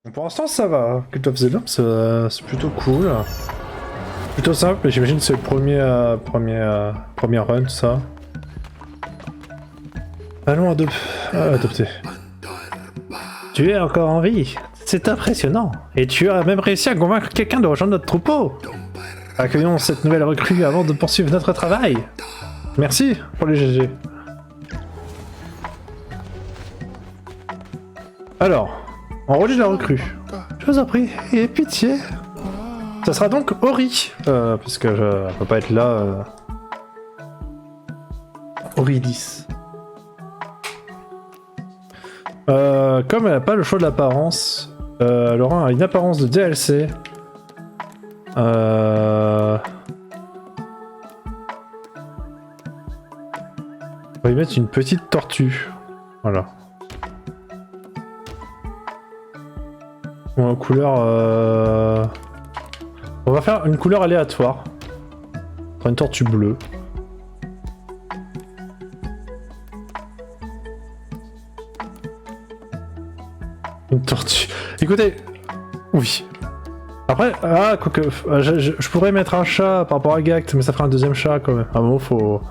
Bon, pour l'instant ça va, Cult of the Lamb c'est plutôt cool. Plutôt simple, mais j'imagine que c'est le premier run ça. Allons adopter. Tu es encore en vie, c'est impressionnant. Et tu as même réussi à convaincre quelqu'un de rejoindre notre troupeau. Accueillons cette nouvelle recrue avant de poursuivre notre travail. Merci pour les GG. Alors, enrôler la recrue. Je vous en prie, et pitié. Ça sera donc Ori, puisque je peux pas être là. Aurélis. Comme elle n'a pas le choix de l'apparence, elle aura une apparence de DLC. On va y mettre une petite tortue. Voilà. Bon, couleur. On va faire une couleur aléatoire. On fera une tortue bleue. Une tortue. Écoutez. Oui. Après, je pourrais mettre un chat par rapport à Gact, mais ça fera un deuxième chat quand même. À un moment, faut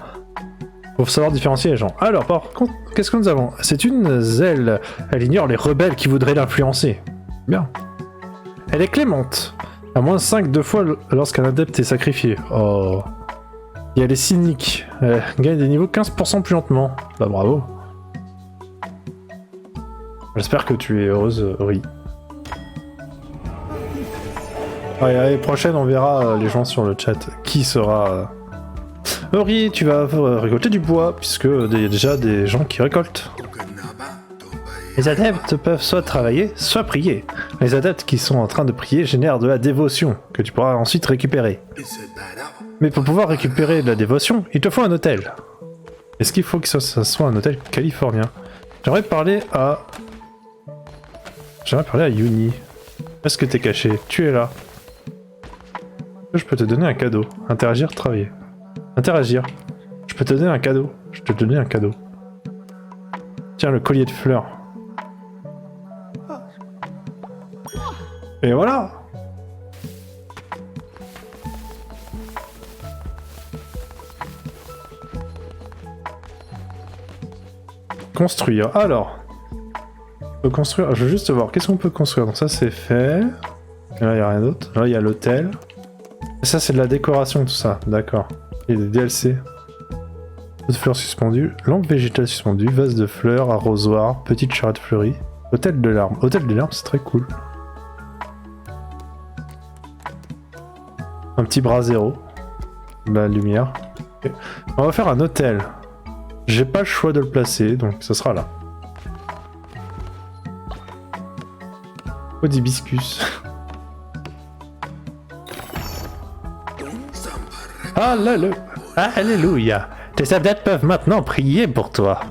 savoir différencier les gens. Alors, par contre, qu'est-ce que nous avons? C'est une zèle. Elle ignore les rebelles qui voudraient l'influencer. Bien. Elle est clémente. À moins 5 deux fois lorsqu'un adepte est sacrifié. Oh. Et elle est cynique. Elle gagne des niveaux 15% plus lentement. Bah bravo. J'espère que tu es heureuse, Ori. Allez, l'année prochaine, on verra les gens sur le chat. Qui sera... Ori, tu vas récolter du bois, puisque il y a déjà des gens qui récoltent. Les adeptes peuvent soit travailler, soit prier. Les adeptes qui sont en train de prier génèrent de la dévotion, que tu pourras ensuite récupérer. Mais pour pouvoir récupérer de la dévotion, il te faut un hôtel. Est-ce qu'il faut que ça soit un hôtel californien? J'aimerais parler à Yuni. Est-ce que t'es caché? Tu es là. Je peux te donner un cadeau. Interagir, travailler. Interagir. Je peux te donner un cadeau. Je peux te donner un cadeau. Tiens, le collier de fleurs. Et voilà. Construire. Alors. On peut construire. Je veux juste voir. Qu'est-ce qu'on peut construire? Donc ça c'est fait. Et là il n'y a rien d'autre. Là il y a l'hôtel. Et ça c'est de la décoration tout ça. D'accord. Il y a des DLC. De fleurs suspendues. Lampe végétale suspendue. Vase de fleurs. Arrosoir. Petite charrette fleurie. Hôtel de larmes. Hôtel de larmes c'est très cool. Un petit brasero. La lumière. Okay. On va faire un hôtel. J'ai pas le choix de le placer, donc ça sera là. Oh, d'hibiscus. Alléluia. Tes adeptes peuvent maintenant prier pour toi.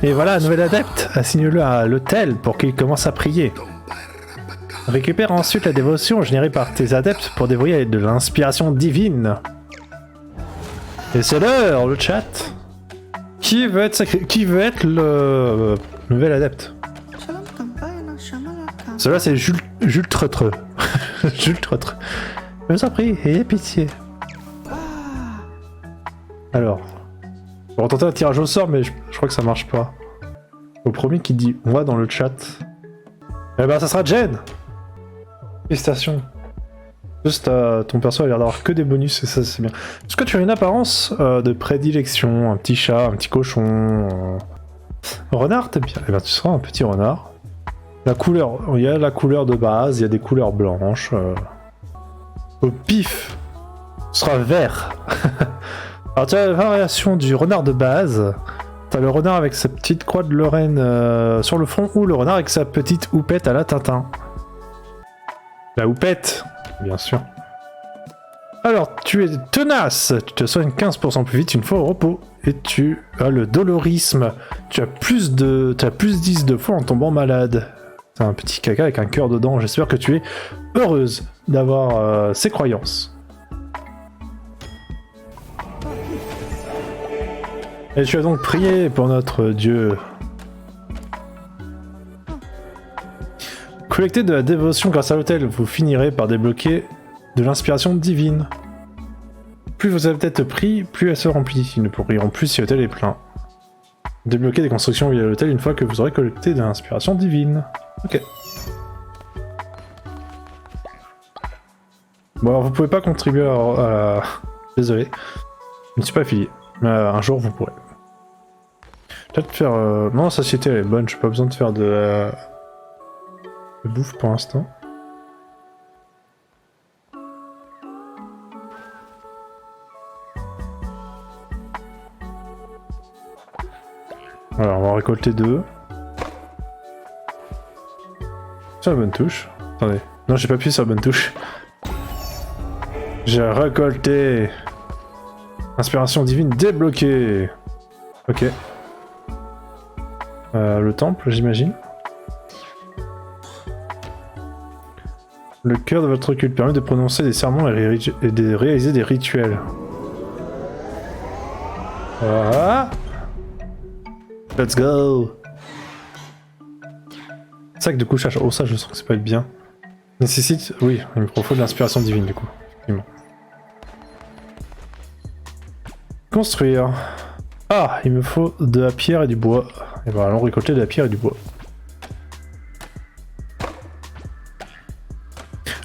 Et voilà un nouvel adepte. Assigne-le à l'hôtel pour qu'il commence à prier. Récupère ensuite la dévotion générée par tes adeptes pour dévoyer de l'inspiration divine. Et c'est l'heure, le chat. Qui veut être le nouvel adepte? Cela c'est Jules Treutre. Jules Treutre. Je vous en prie, ayez pitié. Alors, on va tenter un tirage au sort, mais je crois que ça marche pas. Au premier qui dit moi dans le chat. Eh ben ça sera Jen. Félicitations. Juste ton perso a l'air d'avoir que des bonus et ça c'est bien. Est-ce que tu as une apparence de prédilection? Un petit chat, un petit cochon, renard t'aimes bien? Eh ben tu seras un petit renard. La couleur, il y a la couleur de base, il y a des couleurs blanches. Au pif, ce sera vert. Alors tu as la variation du renard de base. T'as le renard avec sa petite croix de Lorraine sur le front ou le renard avec sa petite houppette à la Tintin. La houppette, bien sûr. Alors, tu es tenace. Tu te soignes 15% plus vite une fois au repos. Et tu as le dolorisme. Tu as plus 10 de fois en tombant malade. C'est un petit caca avec un cœur dedans. J'espère que tu es heureuse d'avoir ces croyances. Et tu as donc prié pour notre Dieu. Collectez de la dévotion grâce à l'hôtel, vous finirez par débloquer de l'inspiration divine. Plus vous avez peut-être pris, plus elle se remplit. Ils ne pourront plus si l'hôtel est plein. Débloquer des constructions via l'hôtel une fois que vous aurez collecté de l'inspiration divine. Ok. Bon alors vous pouvez pas contribuer à... Désolé. Je ne suis pas affilié. Mais un jour vous pourrez. Peut-être faire... Non, la société elle est bonne, j'ai pas besoin de faire de bouffe pour l'instant. Alors on va récolter 2. Sur la bonne touche. Attendez. Non, j'ai pas appuyé sur la bonne touche. J'ai récolté. Inspiration divine débloquée. Ok. Le temple, j'imagine. Le cœur de votre culte permet de prononcer des sermons et de réaliser des rituels. Voilà. Let's go. Sac de couchage. Oh ça je sens que ça peut être bien. Nécessite... Oui, il me faut de l'inspiration divine du coup. Effectivement. Construire. Ah, il me faut de la pierre et du bois. Et ben allons récolter de la pierre et du bois.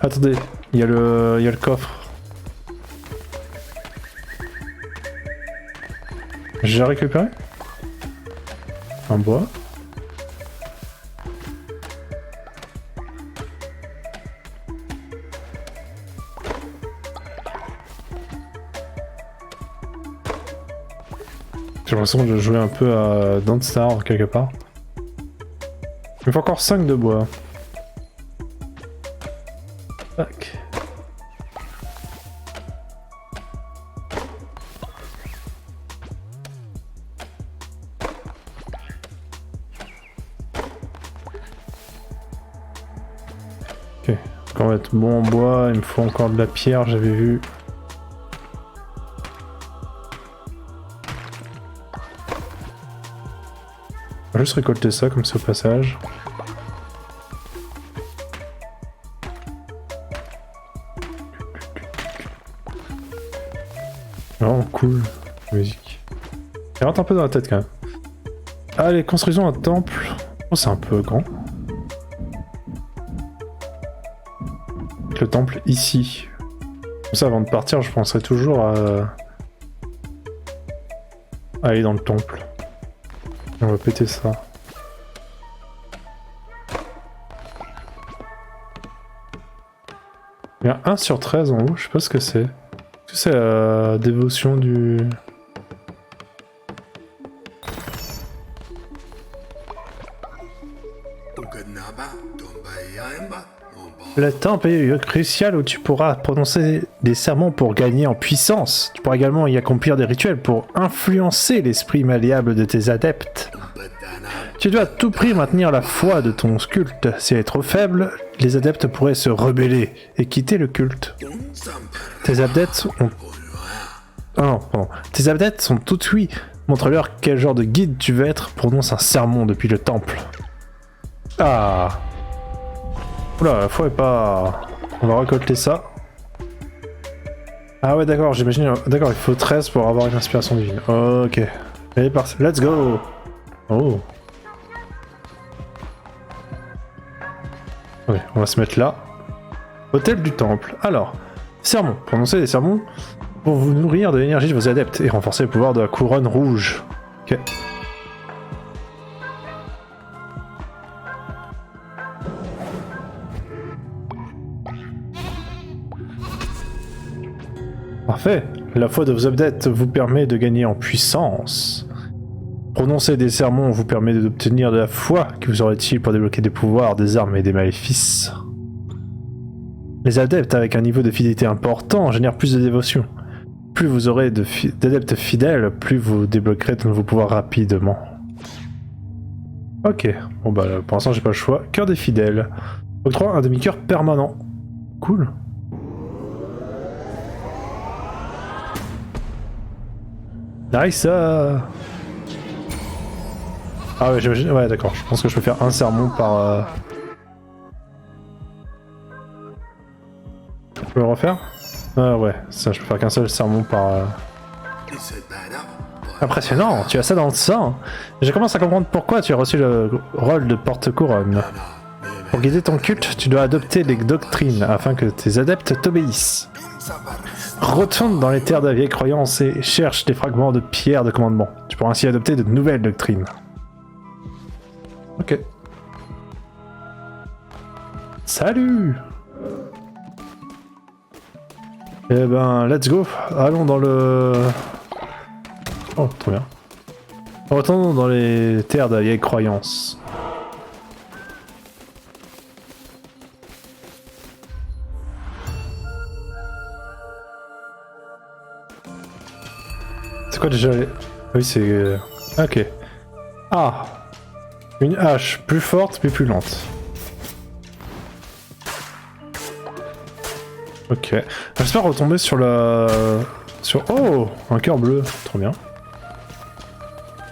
Attendez, il y a le coffre. J'ai récupéré un bois. J'ai l'impression de jouer un peu à Don't Starve quelque part. Il me faut encore 5 de bois. Tac. Ok, donc on va être bon en bois, il me faut encore de la pierre, j'avais vu. On va juste récolter ça comme ça au passage. Vraiment cool, la musique. Elle rentre un peu dans la tête quand même. Allez, construisons un temple. Oh, c'est un peu grand. Le temple ici. Comme ça, avant de partir, je penserais toujours à aller dans le temple. On va péter ça. Il y a 1 sur 13 en haut, je sais pas ce que c'est. Est-ce que c'est la dévotion du... Le temple est un lieu crucial où tu pourras prononcer des sermons pour gagner en puissance. Tu pourras également y accomplir des rituels pour influencer l'esprit malléable de tes adeptes. Tu dois à tout prix maintenir la foi de ton culte. Si elle est trop faible, les adeptes pourraient se rebeller et quitter le culte. Tes adeptes ont... Oh non, pardon. Tes adeptes sont tout oui. Montre-leur quel genre de guide tu veux être. Prononce un sermon depuis le temple. Ah. Oula, la foi est pas... On va récolter ça. Ah ouais, d'accord, j'imagine... D'accord, il faut 13 pour avoir une inspiration divine. Ok. Allez, let's go. Oh. Ok, on va se mettre là. Hôtel du temple. Alors, sermon. Prononcez des sermons pour vous nourrir de l'énergie de vos adeptes et renforcer le pouvoir de la couronne rouge. Ok. Parfait. La foi de vos adeptes vous permet de gagner en puissance. Prononcer des sermons vous permet d'obtenir de la foi qui vous aurait utile pour débloquer des pouvoirs, des armes et des maléfices. Les adeptes avec un niveau de fidélité important génèrent plus de dévotion. Plus vous aurez d'adeptes fidèles, plus vous débloquerez de nouveaux pouvoirs rapidement. Ok, bon bah pour l'instant j'ai pas le choix. Cœur des fidèles. Octroie un demi-cœur permanent. Cool. Nice. Ah ouais, j'imagine. Ouais, d'accord. Je pense que je peux faire un sermon par. Je peux le refaire? Ah ouais, ça je peux faire qu'un seul sermon par... Impressionnant, tu as ça dans le sang. Je commence à comprendre pourquoi tu as reçu le rôle de porte-couronne. Pour guider ton culte, tu dois adopter les doctrines afin que tes adeptes t'obéissent. Retourne dans les terres de la vieille croyance et cherche des fragments de pierre de commandement. Tu pourras ainsi adopter de nouvelles doctrines. Ok. Salut! Eh ben, let's go. Allons dans le... Oh, trop bien. Retournons dans les terres de la vieille croyance. C'est quoi déjà les... Oui, c'est... Ok. Ah! Une hache plus forte mais plus lente. Ok. J'espère retomber sur la... Oh! Un cœur bleu. Trop bien.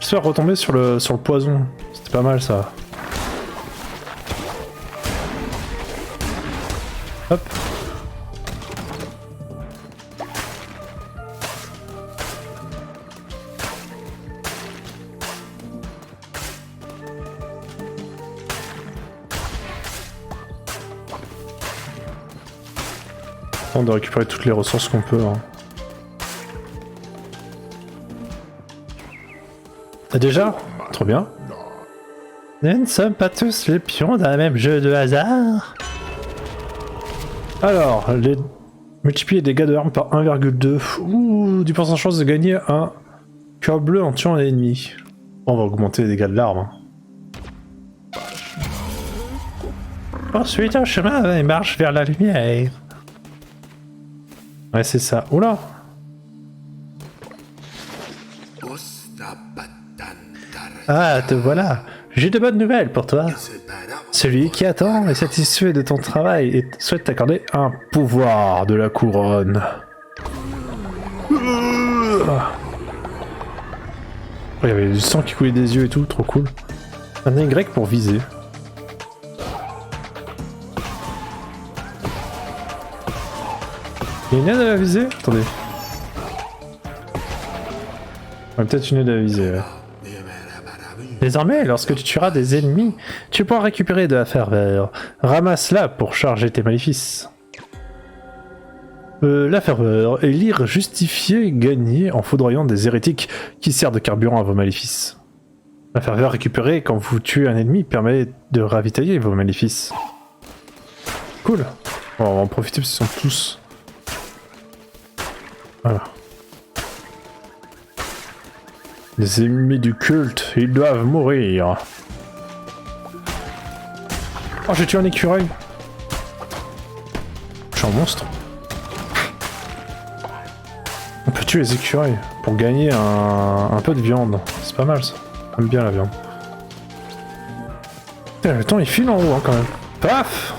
J'espère retomber sur le poison. C'était pas mal ça. Hop. On doit récupérer toutes les ressources qu'on peut. Hein. Et déjà? Trop bien. Nous ne sommes pas tous les pions d'un même jeu de hasard. Alors, multiplier les dégâts de armes par 1,2. Ouh, 10% de chance de gagner un cœur bleu en tuant un ennemi. On va augmenter les dégâts de l'arme. Ensuite, un chemin et marche vers la lumière. Ouais, c'est ça. Oula! Ah, te voilà. J'ai de bonnes nouvelles pour toi. Celui qui attend est satisfait de ton travail et souhaite t'accorder un pouvoir de la couronne. Oh, il y avait du sang qui coulait des yeux et tout, trop cool. Un Y pour viser. Il y a une aide à la visée? Attendez. Ouais, peut-être une aide à la visée, ouais. Désormais, lorsque tu tueras des ennemis, tu pourras récupérer de la ferveur. Ramasse-la pour charger tes maléfices. La ferveur est l'ire justifié gagné en foudroyant des hérétiques qui sert de carburant à vos maléfices. La ferveur récupérée quand vous tuez un ennemi permet de ravitailler vos maléfices. Cool. Bon, on va en profiter parce qu'ils sont tous... Voilà. Les ennemis du culte, ils doivent mourir. Oh, j'ai tué un écureuil. Je suis un monstre. On peut tuer les écureuils pour gagner un peu de viande. C'est pas mal ça. J'aime bien la viande. Putain, le temps il file en haut hein, quand même. Paf!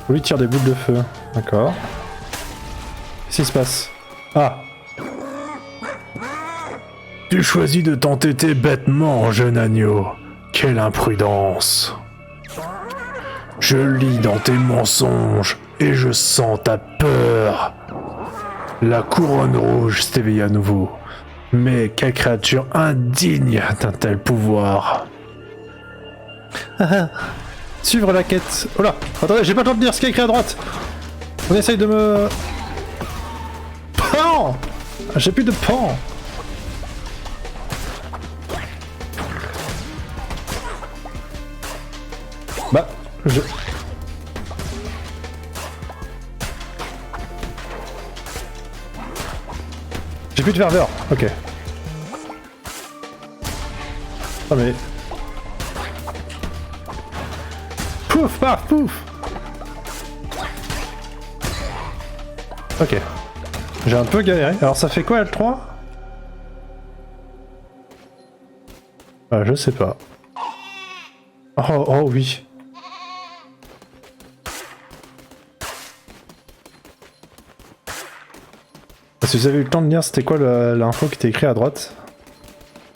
Lui tire des boules de feu. D'accord. Qu'est-ce qui se passe? Ah! Tu choisis de t'entêter bêtement, jeune agneau. Quelle imprudence. Je lis dans tes mensonges et je sens ta peur. La couronne rouge s'éveille à nouveau. Mais quelle créature indigne d'un tel pouvoir. Suivre la quête. Oh là, attendez, j'ai pas le temps de dire ce qu'il y a écrit à droite. On essaye de me... Pan! J'ai plus de pan. Bah, je... J'ai plus de ferveur, ok. Ah mais... Pouf, paf, pouf. Ok. J'ai un peu galéré. Alors ça fait quoi L3? Je sais pas. Oh oui. Si vous avez eu le temps de lire, c'était quoi l'info qui était écrite à droite?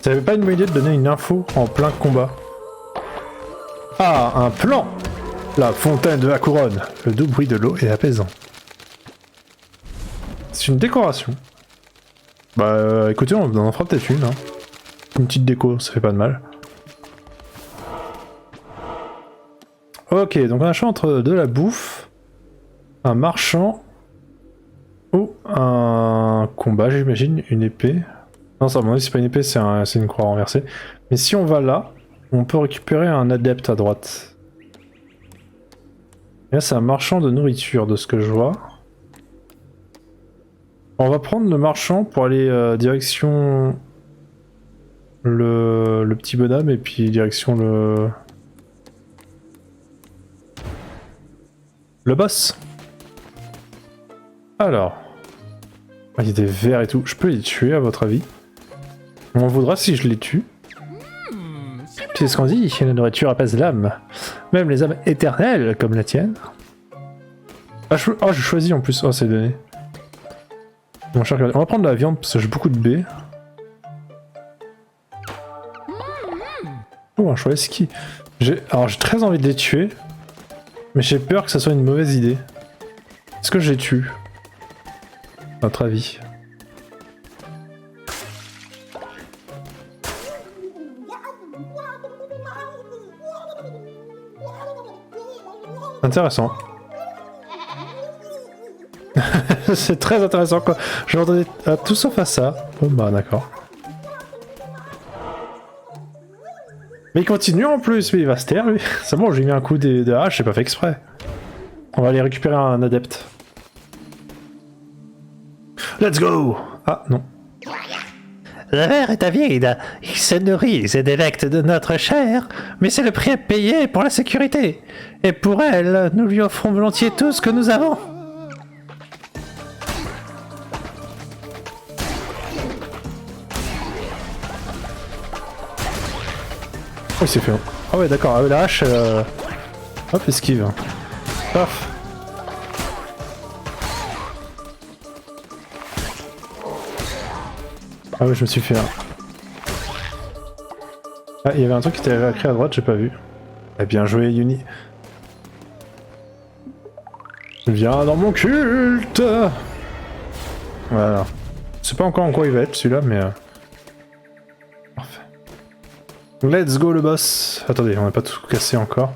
Vous avez pas une bonne idée de donner une info en plein combat? Ah, un plan! La fontaine de la couronne. Le doux bruit de l'eau est apaisant. C'est une décoration. Bah écoutez, on en fera peut-être une. Hein. Une petite déco, ça fait pas de mal. Ok, donc on a le choix entre de la bouffe, un marchand ou un combat, j'imagine, une épée. Non, ça, à mon avis, c'est pas une épée, c'est une croix renversée. Mais si on va là, on peut récupérer un adepte à droite. Et là, c'est un marchand de nourriture, de ce que je vois. On va prendre le marchand pour aller direction le petit bonhomme et puis direction le boss. Alors. Il y a des vers et tout. Je peux les tuer à votre avis? On voudra si je les tue. C'est ce qu'on dit, la nourriture apaise l'âme. Même les âmes éternelles comme la tienne. Ah, je choisis en plus. Oh, c'est donné. Bon, on va prendre de la viande parce que j'ai beaucoup de baies. Oh, un choix ski. Alors j'ai très envie de les tuer. Mais j'ai peur que ça soit une mauvaise idée. Est-ce que je les tue? À votre avis? Intéressant. C'est très intéressant quoi. Je m'entendais à tout sauf à ça. Bon bah d'accord. Mais il continue en plus, mais il va se taire lui. C'est bon, j'ai mis un coup de hache, j'ai pas fait exprès. On va aller récupérer un adepte. Let's go! Ah non. La mer est avide, il se nourrit et se délecte de notre chair, mais c'est le prix à payer pour la sécurité. Et pour elle, nous lui offrons volontiers tout ce que nous avons. Oh, il s'est fait. Ah ouais, d'accord, avec la hache. Hop, esquive. Paf. Ah ouais, je me suis fait. Ah, il y avait un truc qui était écrit à droite, j'ai pas vu. Eh bien joué, Yuni. Viens dans mon culte. Voilà. Je sais pas encore en quoi il va être celui-là, mais. Parfait. Let's go le boss. Attendez, on n'a pas tout cassé encore.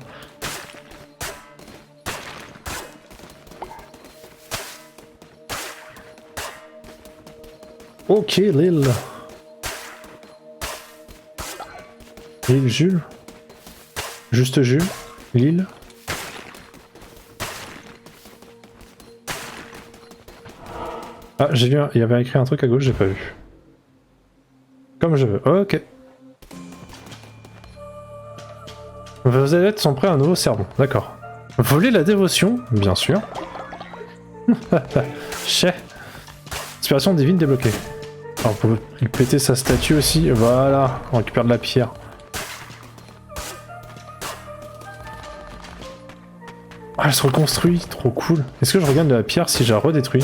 Ok, Lille. Lille, Jules. Juste Jules. Lille. Ah, j'ai vu, il y avait écrit un truc à gauche, j'ai pas vu. Comme je veux. Ok. Vos adeptes sont prêts à un nouveau sermon. D'accord. Voler la dévotion, bien sûr. Chais. Inspiration divine débloquée. Alors, on peut lui péter sa statue aussi. Voilà, on récupère de la pierre. Ah, elle se reconstruit, trop cool. Est-ce que je regagne de la pierre si j'ai redétruit?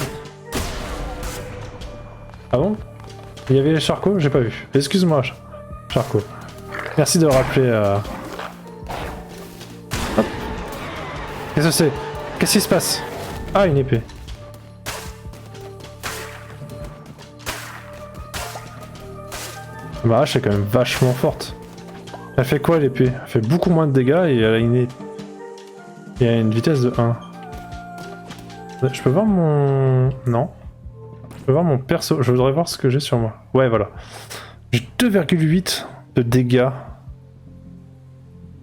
Ah bon? Il y avait les charcots? J'ai pas vu. Excuse-moi, Charcot. Merci de rappeler. Hop. Qu'est-ce que c'est? Qu'est-ce qui se passe? Ah, une épée. Ma hache est quand même vachement forte. Elle fait quoi l'épée? Elle fait beaucoup moins de dégâts et elle a une vitesse de 1. Je peux voir mon... Non. Je peux voir mon perso. Je voudrais voir ce que j'ai sur moi. Ouais, voilà. J'ai 2,8 de dégâts.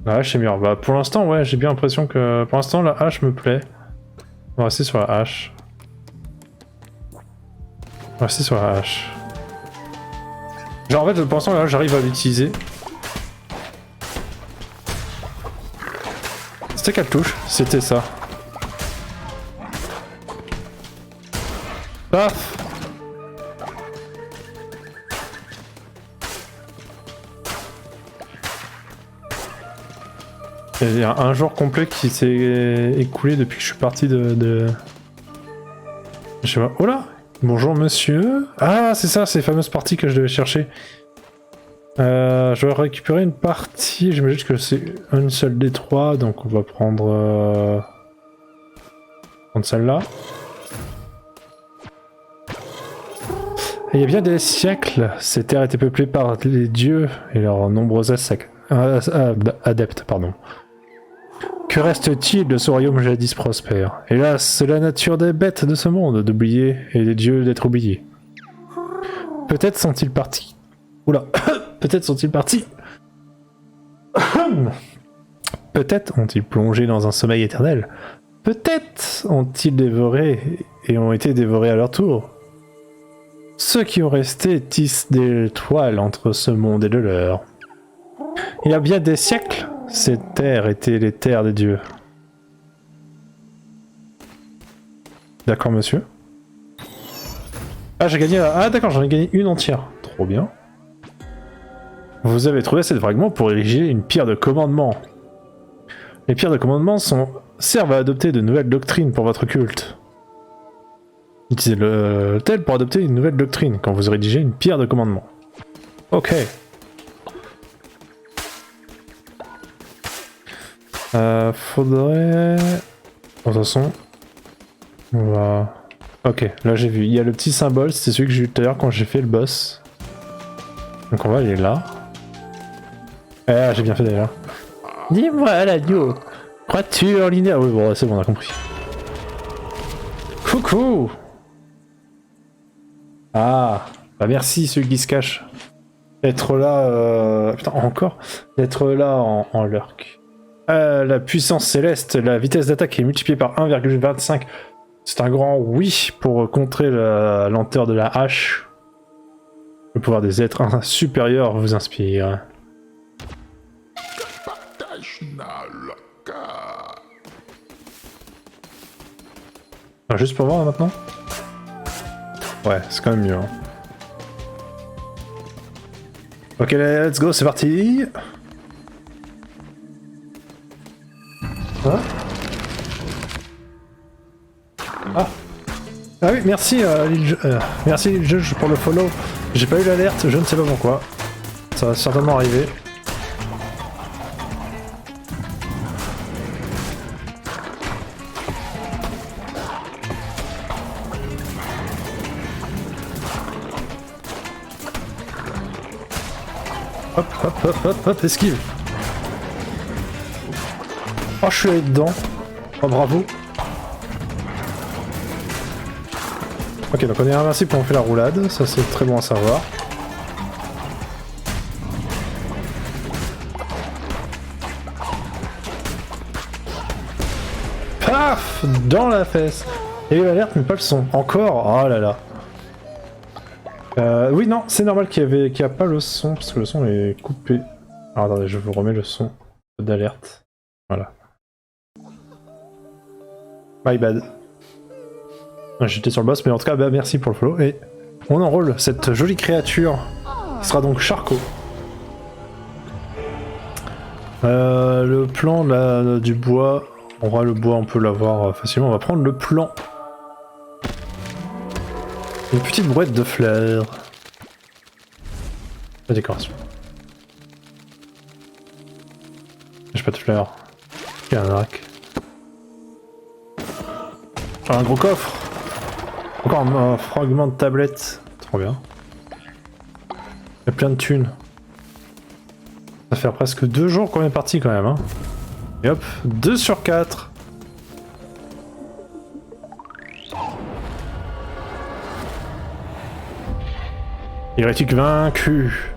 La hache est meilleure. Bah, pour l'instant, ouais, j'ai bien l'impression que... Pour l'instant, la hache me plaît. On va rester sur la hache. On va rester sur la hache. Genre en fait, pour l'instant, là, j'arrive à l'utiliser. C'était quelle touche? C'était ça. Paf! Il y a un jour complet qui s'est écoulé depuis que je suis parti de... Je sais pas. Oh là! Bonjour monsieur. Ah, c'est ça, ces fameuses parties que je devais chercher. Je vais récupérer une partie, j'imagine que c'est une seule des trois, donc on va prendre celle-là. Il y a bien des siècles, ces terres étaient peuplées par les dieux et leurs nombreux adeptes. Pardon. Que reste-t-il de ce royaume jadis prospère? Hélas, c'est la nature des bêtes de ce monde d'oublier et des dieux d'être oubliés. Peut-être sont-ils partis. Oula, peut-être sont-ils partis. Peut-être ont-ils plongé dans un sommeil éternel. Peut-être ont-ils dévoré et ont été dévorés à leur tour. Ceux qui ont resté tissent des toiles entre ce monde et le leur. Il y a bien des siècles, ces terres étaient les terres des dieux. D'accord, monsieur. Ah, j'ai gagné... Ah, d'accord, j'en ai gagné une entière. Trop bien. Vous avez trouvé cette fragment pour ériger une pierre de commandement. Les pierres de commandement servent à adopter de nouvelles doctrines pour votre culte. Utilisez le tel pour adopter une nouvelle doctrine quand vous rédigez une pierre de commandement. Ok. Faudrait... De toute façon... On va... Ok, là j'ai vu. Il y a le petit symbole, c'est celui que j'ai eu tout à l'heure quand j'ai fait le boss. Donc on va aller là. Ah, j'ai bien fait d'ailleurs. Dis-moi, l'agneau, crois-tu en linéaire? Oui, bon, c'est bon, on a compris. Coucou! Ah, bah merci ceux qui se cachent. Être là, putain, encore? D'être là en lurk. La puissance céleste, la vitesse d'attaque est multipliée par 1,25. C'est un grand oui pour contrer la lenteur de la hache. Le pouvoir des êtres supérieurs vous inspire. Ah, juste pour voir là, maintenant? Ouais, c'est quand même mieux. Hein. Ok, let's go, c'est parti. Hein? Ah oui, merci merci Lil Judge pour le follow. J'ai pas eu l'alerte, je ne sais pas pourquoi. Ça va certainement arriver. Hop, hop, hop, hop, hop, esquive. Oh, je suis allé dedans. Oh, bravo. Ok, donc on est invincible quand on fait la roulade, ça c'est très bon à savoir. Paf! Dans la fesse! Et l'alerte mais pas le son. Encore? Oh là là. Oui, non, c'est normal qu'il y a pas le son, parce que le son est coupé. Alors attendez, je vous remets le son d'alerte. Voilà. My bad. J'étais sur le boss, mais en tout cas, bah, merci pour le follow. Et on enrôle cette jolie créature, qui sera donc Charcot. Le plan là, du bois, on va le bois, on peut l'avoir facilement. On va prendre le plan. Une petite brouette de fleurs. La décoration. J'ai pas de fleurs. Il y a un rack. J'ai un gros coffre. Encore un fragment de tablette. Trop bien. Il y a plein de thunes. Ça fait presque 2 jours qu'on est parti quand même. Hein. Et hop, 2 sur 4. Hérétique vaincu.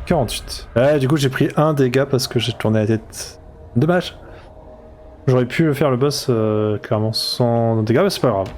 48. Ouais, du coup j'ai pris un dégât parce que j'ai tourné la tête. Dommage. J'aurais pu faire le boss clairement sans dégâts, mais c'est pas grave.